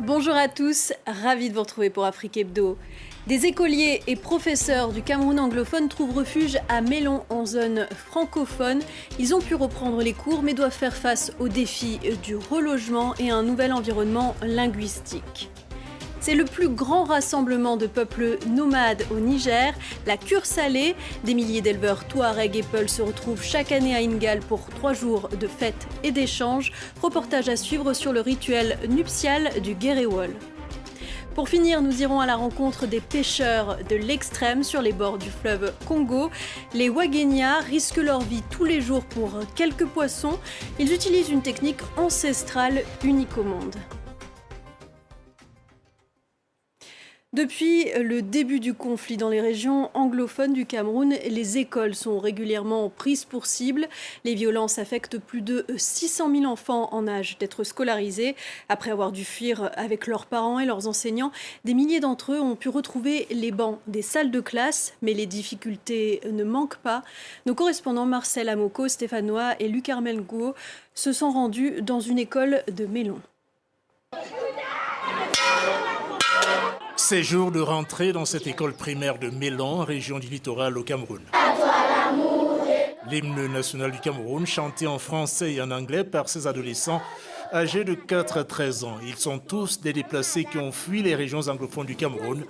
Bonjour à tous, ravi de vous retrouver pour Afrique Hebdo. Des écoliers et professeurs du Cameroun anglophone trouvent refuge à Mélon en zone francophone. Ils ont pu reprendre les cours mais doivent faire face aux défis du relogement et à un nouvel environnement linguistique. C'est le plus grand rassemblement de peuples nomades au Niger, la cure salée. Des milliers d'éleveurs Touareg et Peuls se retrouvent chaque année à Ingal pour 3 jours de fêtes et d'échanges. Reportage à suivre sur le rituel nuptial du Guéréwol. Pour finir, nous irons à la rencontre des pêcheurs de l'extrême sur les bords du fleuve Congo. Les Wagenya risquent leur vie tous les jours pour quelques poissons. Ils utilisent une technique ancestrale unique au monde. Depuis le début du conflit dans les régions anglophones du Cameroun, les écoles sont régulièrement prises pour cible. Les violences affectent plus de 600 000 enfants en âge d'être scolarisés. Après avoir dû fuir avec leurs parents et leurs enseignants, des milliers d'entre eux ont pu retrouver les bancs des salles de classe. Mais les difficultés ne manquent pas. Nos correspondants Marcel Amoko, Stéphane Noah et Luc Armelgo se sont rendus dans une école de Mélon. C'est jour de rentrée dans cette école primaire de Mélon, région du littoral au Cameroun. L'hymne national du Cameroun, chanté en français et en anglais par ces adolescents âgés de 4 à 13 ans. Ils sont tous des déplacés qui ont fui les régions anglophones du Cameroun,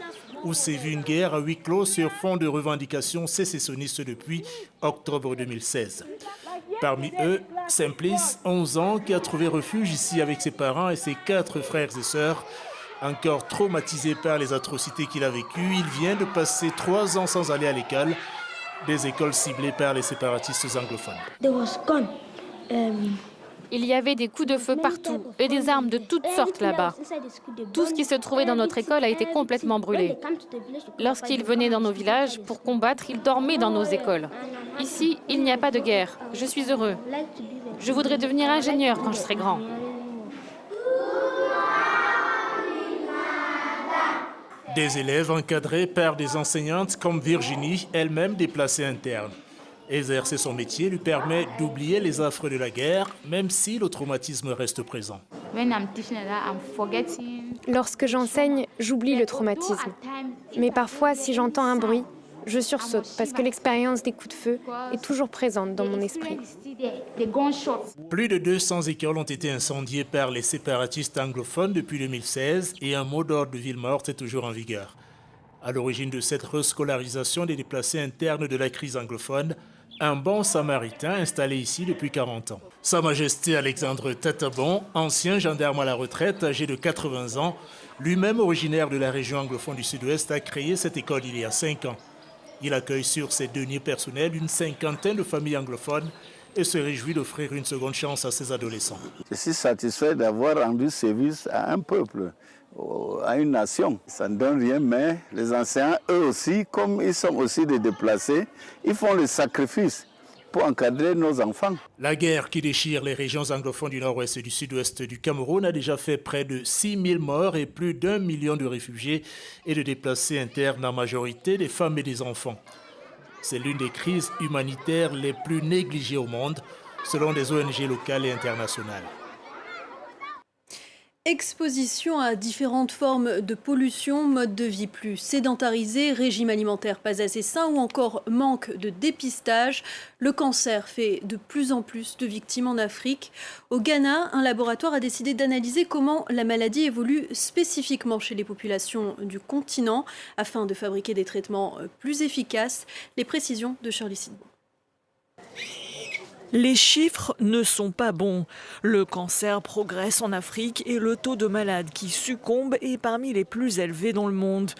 où sévit une guerre à huis clos sur fond de revendications sécessionnistes depuis octobre 2016. Parmi eux, Simplice, 11 ans, qui a trouvé refuge ici avec ses parents et ses 4 frères et sœurs. Encore traumatisé par les atrocités qu'il a vécues, il vient de passer 3 ans sans aller à l'école, des écoles ciblées par les séparatistes anglophones. Il y avait des coups de feu partout et des armes de toutes sortes là-bas. Tout ce qui se trouvait dans notre école a été complètement brûlé. Lorsqu'ils venaient dans nos villages pour combattre, ils dormaient dans nos écoles. Ici, il n'y a pas de guerre. Je suis heureux. Je voudrais devenir ingénieur quand je serai grand. Des élèves encadrés par des enseignantes comme Virginie, elle-même déplacée interne. Exercer son métier lui permet d'oublier les affres de la guerre, même si le traumatisme reste présent. Lorsque j'enseigne, j'oublie le traumatisme. Mais parfois, si j'entends un bruit, je sursaute parce que l'expérience des coups de feu est toujours présente dans mon esprit. Plus de 200 écoles ont été incendiées par les séparatistes anglophones depuis 2016 et un mot d'ordre de ville morte est toujours en vigueur. À l'origine de cette rescolarisation des déplacés internes de la crise anglophone, un bon samaritain installé ici depuis 40 ans. Sa Majesté Alexandre Tatabon, ancien gendarme à la retraite âgé de 80 ans, lui-même originaire de la région anglophone du Sud-Ouest, a créé cette école il y a 5 ans. Il accueille sur ses deniers personnels une 50aine de familles anglophones et se réjouit d'offrir une seconde chance à ses adolescents. Je suis satisfait d'avoir rendu service à un peuple, à une nation. Ça ne donne rien, mais les enseignants, eux aussi, comme ils sont aussi des déplacés, ils font le sacrifice pour encadrer nos enfants. La guerre qui déchire les régions anglophones du nord-ouest et du sud-ouest du Cameroun a déjà fait près de 6 000 morts et plus d'1 million de réfugiés et de déplacés internes, en majorité des femmes et des enfants. C'est l'une des crises humanitaires les plus négligées au monde, selon des ONG locales et internationales. Exposition à différentes formes de pollution, mode de vie plus sédentarisé, régime alimentaire pas assez sain ou encore manque de dépistage. Le cancer fait de plus en plus de victimes en Afrique. Au Ghana, un laboratoire a décidé d'analyser comment la maladie évolue spécifiquement chez les populations du continent afin de fabriquer des traitements plus efficaces. Les précisions de Shirley Sidbon. Les chiffres ne sont pas bons. Le cancer progresse en Afrique et le taux de malades qui succombent est parmi les plus élevés dans le monde.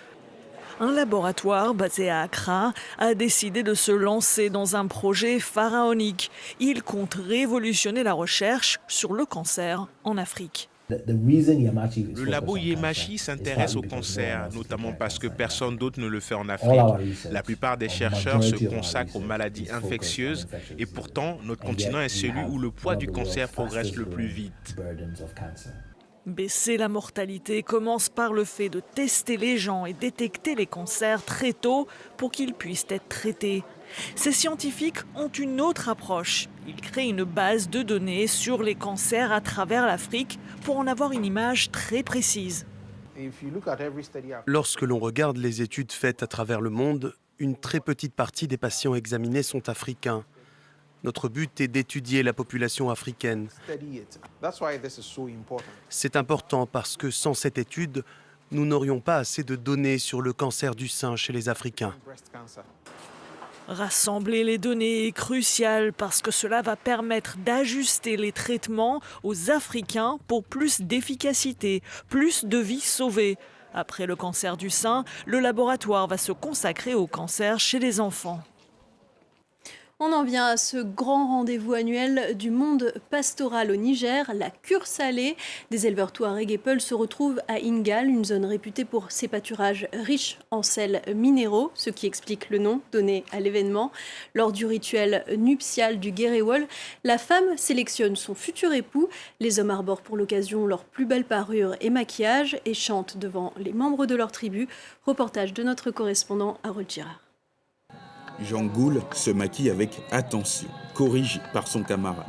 Un laboratoire basé à Accra a décidé de se lancer dans un projet pharaonique. Il compte révolutionner la recherche sur le cancer en Afrique. Le labo Yemachi s'intéresse au cancer, notamment parce que personne d'autre ne le fait en Afrique. La plupart des chercheurs se consacrent aux maladies infectieuses et pourtant, notre continent est celui où le poids du cancer progresse le plus vite. Baisser la mortalité commence par le fait de tester les gens et détecter les cancers très tôt pour qu'ils puissent être traités. Ces scientifiques ont une autre approche. Il crée une base de données sur les cancers à travers l'Afrique pour en avoir une image très précise. Lorsque l'on regarde les études faites à travers le monde, une très petite partie des patients examinés sont africains. Notre but est d'étudier la population africaine. C'est important parce que sans cette étude, nous n'aurions pas assez de données sur le cancer du sein chez les Africains. Rassembler les données est crucial parce que cela va permettre d'ajuster les traitements aux Africains pour plus d'efficacité, plus de vies sauvées. Après le cancer du sein, le laboratoire va se consacrer au cancer chez les enfants. On en vient à ce grand rendez-vous annuel du monde pastoral au Niger, la cure salée. Des éleveurs Touareg et Peuls se retrouvent à Ingal, une zone réputée pour ses pâturages riches en sels minéraux, ce qui explique le nom donné à l'événement. Lors du rituel nuptial du Guéréwol, la femme sélectionne son futur époux. Les hommes arborent pour l'occasion leur plus belle parure et maquillage et chantent devant les membres de leur tribu. Reportage de notre correspondant Harold Girard. Jean Goul se maquille avec attention, corrigé par son camarade.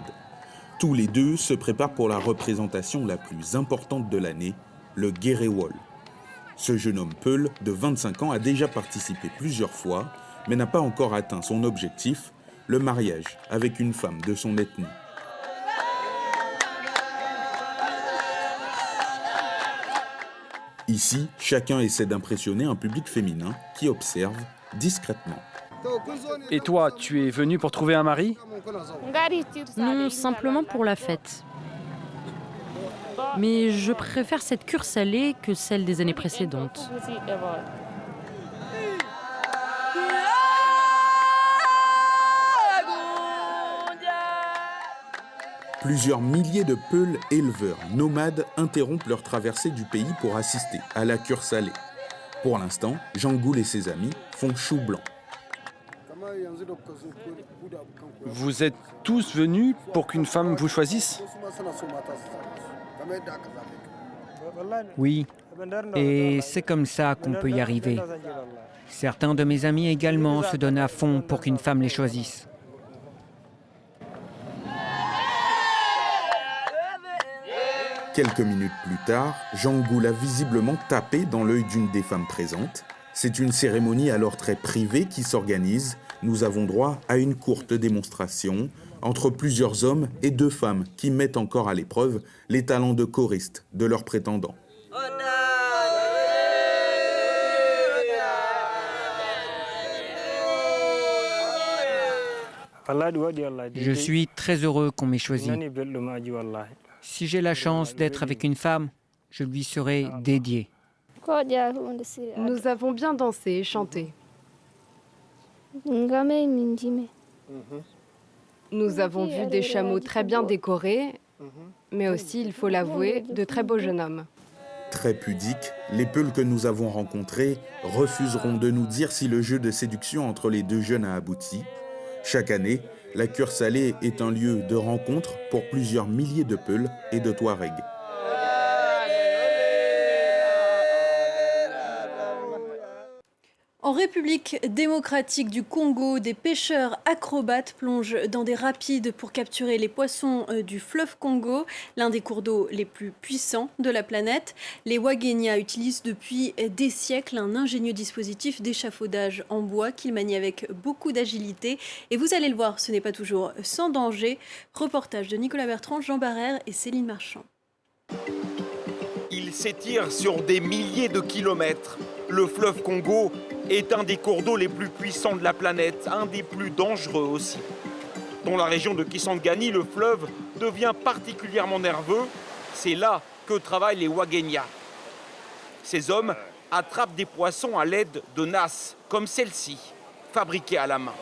Tous les deux se préparent pour la représentation la plus importante de l'année, le Guéréwol. Ce jeune homme Peul de 25 ans a déjà participé plusieurs fois, mais n'a pas encore atteint son objectif, le mariage avec une femme de son ethnie. Ici, chacun essaie d'impressionner un public féminin qui observe discrètement. Et toi, tu es venu pour trouver un mari? Non, simplement pour la fête. Mais je préfère cette cure salée que celle des années précédentes. Plusieurs milliers de Peuls éleveurs nomades interrompent leur traversée du pays pour assister à la cure salée. Pour l'instant, Jean Goul et ses amis font chou blanc. Vous êtes tous venus pour qu'une femme vous choisisse? Oui, et c'est comme ça qu'on peut y arriver. Certains de mes amis également se donnent à fond pour qu'une femme les choisisse. Quelques minutes plus tard, Jean Goul a visiblement tapé dans l'œil d'une des femmes présentes. C'est une cérémonie alors très privée qui s'organise. Nous avons droit à une courte démonstration entre plusieurs hommes et 2 femmes qui mettent encore à l'épreuve les talents de choristes de leurs prétendants. Je suis très heureux qu'on m'ait choisi. Si j'ai la chance d'être avec une femme, je lui serai dédié. Nous avons bien dansé et chanté. Nous avons vu des chameaux très bien décorés, mais aussi, il faut l'avouer, de très beaux jeunes hommes. Très pudiques, les Peuls que nous avons rencontrés refuseront de nous dire si le jeu de séduction entre les 2 jeunes a abouti. Chaque année, la cure salée est un lieu de rencontre pour plusieurs milliers de Peuls et de Touaregs. En République démocratique du Congo, des pêcheurs acrobates plongent dans des rapides pour capturer les poissons du fleuve Congo, l'un des cours d'eau les plus puissants de la planète. Les Wagenya utilisent depuis des siècles un ingénieux dispositif d'échafaudage en bois qu'ils manient avec beaucoup d'agilité. Et vous allez le voir, ce n'est pas toujours sans danger. Reportage de Nicolas Bertrand, Jean Barrère et Céline Marchand. Il s'étire sur des milliers de kilomètres. Le fleuve Congo est un des cours d'eau les plus puissants de la planète, un des plus dangereux aussi. Dans la région de Kisangani, le fleuve devient particulièrement nerveux. C'est là que travaillent les Wagenya. Ces hommes attrapent des poissons à l'aide de nasses, comme celle-ci, fabriquée à la main.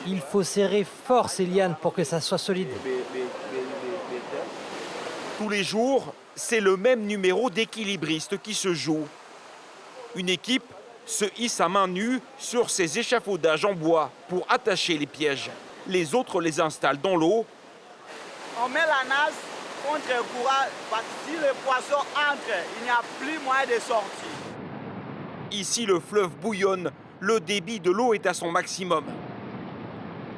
Il faut serrer fort ces lianes pour que ça soit solide. Tous les jours, c'est le même numéro d'équilibristes qui se joue. Une équipe se hisse à main nue sur ces échafaudages en bois pour attacher les pièges. Les autres les installent dans l'eau. On met la nasse contre le courant parce que si le poisson entre, il n'y a plus moyen de sortir. Ici, le fleuve bouillonne. Le débit de l'eau est à son maximum.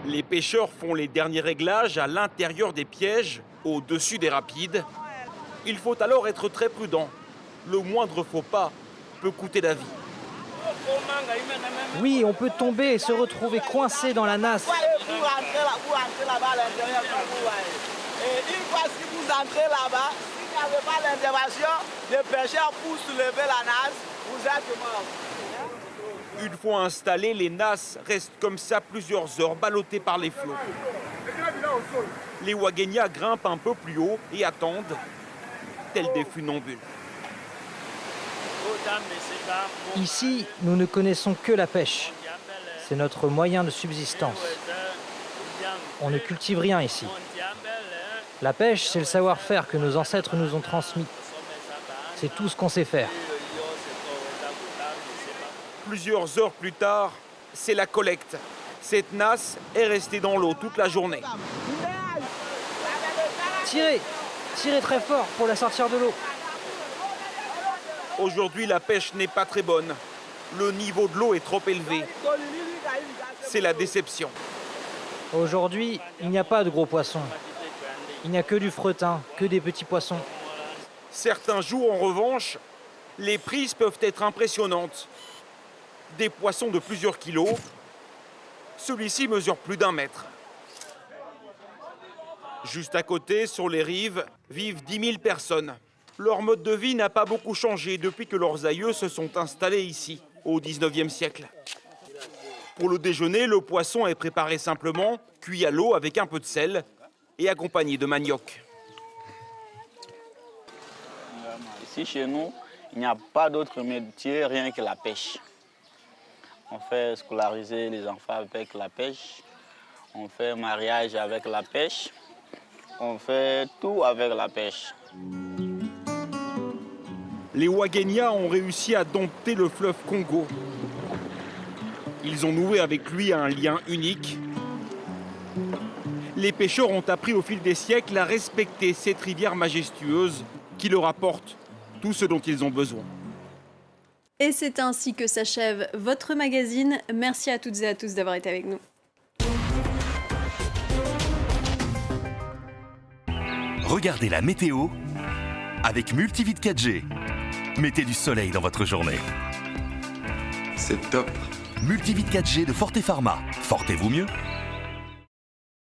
Les pêcheurs font les derniers réglages à l'intérieur des pièges, au-dessus des rapides. Il faut alors être très prudent. Le moindre faux pas peut coûter la vie. Oui, on peut tomber et se retrouver coincé dans la nasse. Et une fois que vous entrez là-bas, s'il n'y avait pas d'intervention, les pêcheurs pour soulever la nasse, vous êtes mort. Une fois installés, les nasses restent comme ça plusieurs heures, ballottées par les flots. Les Wagenia grimpent un peu plus haut et attendent, tels des funambules. Ici, nous ne connaissons que la pêche. C'est notre moyen de subsistance. On ne cultive rien ici. La pêche, c'est le savoir-faire que nos ancêtres nous ont transmis. C'est tout ce qu'on sait faire. Plusieurs heures plus tard, c'est la collecte. Cette nasse est restée dans l'eau toute la journée. Tirez! Tirez très fort pour la sortir de l'eau. Aujourd'hui, la pêche n'est pas très bonne. Le niveau de l'eau est trop élevé. C'est la déception. Aujourd'hui, il n'y a pas de gros poissons. Il n'y a que du fretin, que des petits poissons. Certains jours, en revanche, les prises peuvent être impressionnantes. Des poissons de plusieurs kilos. Celui-ci mesure plus d'1 mètre. Juste à côté, sur les rives, vivent 10 000 personnes. Leur mode de vie n'a pas beaucoup changé depuis que leurs aïeux se sont installés ici, au 19e siècle. Pour le déjeuner, le poisson est préparé simplement, cuit à l'eau avec un peu de sel et accompagné de manioc. Ici, chez nous, il n'y a pas d'autre métier, rien que la pêche. On fait scolariser les enfants avec la pêche. On fait mariage avec la pêche. On fait tout avec la pêche. Les Wagenia ont réussi à dompter le fleuve Congo. Ils ont noué avec lui un lien unique. Les pêcheurs ont appris au fil des siècles à respecter cette rivière majestueuse qui leur apporte tout ce dont ils ont besoin. Et c'est ainsi que s'achève votre magazine. Merci à toutes et à tous d'avoir été avec nous. Regardez la météo avec Multivit 4G. Mettez du soleil dans votre journée. C'est top. Multivit 4G de Forte Pharma. Fortez-vous mieux ?